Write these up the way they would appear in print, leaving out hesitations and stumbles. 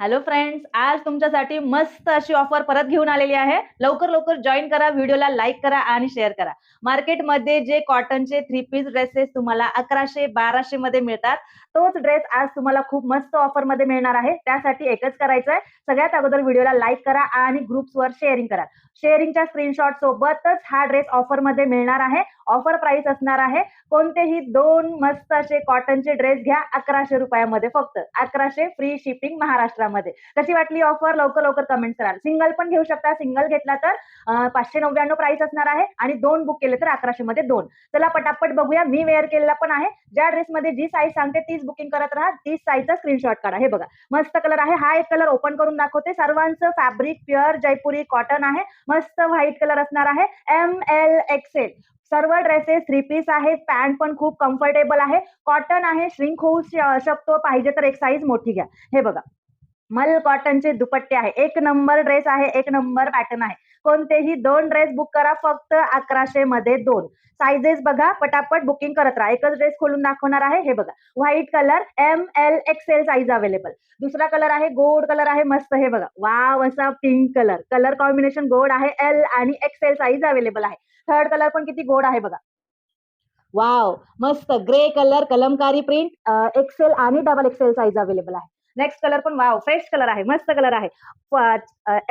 Hello friends, आज तुमच्यासाठी मस्त अशी ऑफर परत घेऊन आलेली आहे. लवकर जॉइन करा, व्हिडिओला लाईक करा आणि शेअर करा. मार्केटमध्ये जे कॉटनचे 3 पीस ड्रेसेस तुम्हाला 1100-1200 मध्ये मिळतात, तोच ड्रेस आज तुम्हाला खूप मस्त ऑफरमध्ये मिळणार आहे. त्यासाठी एकच करायचं आहे, सगळ्यात अगोदर व्हिडिओला लाईक करा आणि ग्रुप्सवर शेअरिंग करा. शेअरिंगच्या स्क्रीनशॉट सोबतच हा ड्रेस ऑफरमध्ये मिळणार आहे. ऑफर प्राइस असणार आहे कोणतेही 2 मस्त असे कॉटनचे ड्रेस घ्या 1100 रुपयामध्ये फक्त. 1100 फ्री शिपिंग महाराष्ट्रामध्ये. कशी वाटली ऑफर? लवकर कमेंट करा. सिंगल पण घेऊ शकता. सिंगल घेतला तर 599 प्राइस असणार आहे आणि 2 बुक केले तर 1100 मध्ये 2. चला पटापट बघूया. मी वेअर केलेला पण आहे. ज्या ड्रेसमध्ये जी साईज सांगते तीच बुकिंग करत राहा. तीच साईजचा स्क्रीनशॉट काढा. हे बघा मस्त कलर आहे. हा एक कलर ओपन करून दाखवते. सर्वांचं फॅब्रिक प्युअर जयपुरी कॉटन आहे. मस्त व्हाईट कलर असणार आहे. ML XL सर्व ड्रेसेस 3 पीस आहेत. पॅन्ट पण खूप कम्फर्टेबल आहे. कॉटन आहे. श्रिंक होऊ शकतो. पाहिजे तर एक साईज मोठी घ्या. हे बघा मल कॉटनचे दुपट्टे आहे. एक नंबर ड्रेस आहे. एक नंबर पॅटर्न आहे. कोणतेही 2 ड्रेस बुक करा फक्त 1100 मध्ये 2. साईजेस बघा पटापट बुकिंग करत राहा. एकच ड्रेस खोलून दाखवणार आहे. हे बघा white colour ML XL size available. दुसरा कलर आहे गोल्ड कलर आहे मस्त. हे बघा वाव असा pink colour. Colour combination gold आहे. L आणि XL साईज अवेलेबल आहे. थर्ड कलर पण किती गोड आहे बघा. वाव मस्त grey colour kalamkari print XL आणि डबल एक्सेल साईज अवेलेबल आहे. नेक्स्ट कलर पण वाव फ्रेश कलर आहे. मस्त कलर आहे.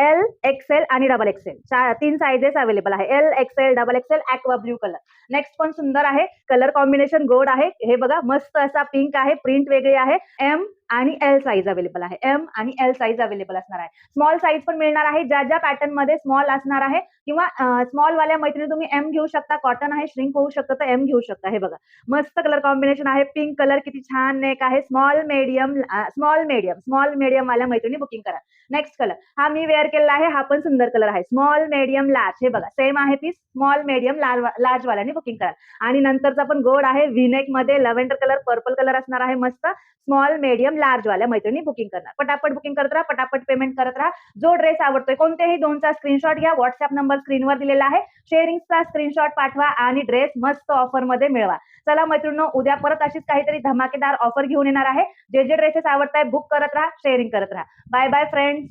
L XL आणि डबल एक्सेल 3 साईजेस अवेलेबल आहे. L XL double XL aqua blue colour. Next पण सुंदर आहे. कलर कॉम्बिनेशन गोड आहे. हे बघा मस्त असा पिंक आहे. प्रिंट वेगळी आहे. M आणि L साईज अवेलेबल आहे. M आणि L साईज अवेलेबल असणार आहे. स्मॉल साईज पण मिळणार आहे. ज्या पॅटर्न मध्ये स्मॉल असणार आहे किंवा स्मॉल वाल्या मैत्रिणी तुम्ही M घेऊ शकता. कॉटन आहे श्रिंक होऊ शकतं तर M घेऊ शकता. हे बघा मस्त कलर कॉम्बिनेशन आहे. पिंक कलर किती छान नेक आहे. स्मॉल मीडियम वाल्या मैत्रिणी बुकिंग करा. नेक्स्ट कलर हा मी वेअर केलेला आहे. हा पण सुंदर कलर आहे. Small medium large. हे बघा सेम आहे पीस. स्मॉल मीडियम लार्ज वाल्याने बुकिंग करा. आणि नंतरचा पण गोड आहे. व्हीनेक मध्ये लव्हेंडर कलर पर्पल कलर असणार आहे मस्त. स्मॉल मीडियम लार्ज वाल्या मैत्रिणी बुकिंग करणार. पटापट बुकिंग करत राहा. पटापट पेमेंट करत राहा. जो ड्रेस आवडतोय कोणतेही 2चा स्क्रीनशॉट घ्या. व्हॉट्सअप नंबर स्क्रीनवर दिलेला आहे. शेअरिंगचा स्क्रीनशॉट पाठवा आणि ड्रेस मस्त ऑफर मध्ये मिळवा. चला मैत्रिणींनो उद्या परत अशीच काहीतरी धमाकेदार ऑफर घेऊन येणार आहे. जे ड्रेसेस आवडताय बुक करत राहा. शेअरिंग करत राहा. Bye bye friends.